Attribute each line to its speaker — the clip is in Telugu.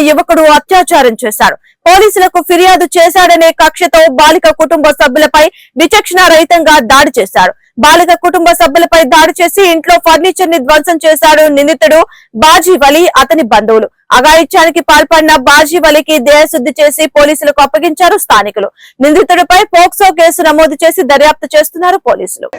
Speaker 1: యువకుడు అత్యాచారం చేశాడు. పోలీసులకు ఫిర్యాదు చేశాడనే కక్షతో బాలిక కుటుంబ సభ్యులపై విచక్షణ రహితంగా దాడి చేశాడు. బాలిక కుటుంబ సభ్యులపై దాడి చేసి ఇంట్లో ఫర్నిచర్ ని ధ్వంసం చేశాడు. నిందితుడు బాజీ వలి, అతని బంధువులు అఘాయిత్యానికి పాల్పడిన బాజీ వలికి దేహశుద్ధి చేసి పోలీసులకు అప్పగించారు స్థానికులు. నిందితుడిపై పోక్సో కేసు నమోదు చేసి దర్యాప్తు చేస్తున్నారు పోలీసులు.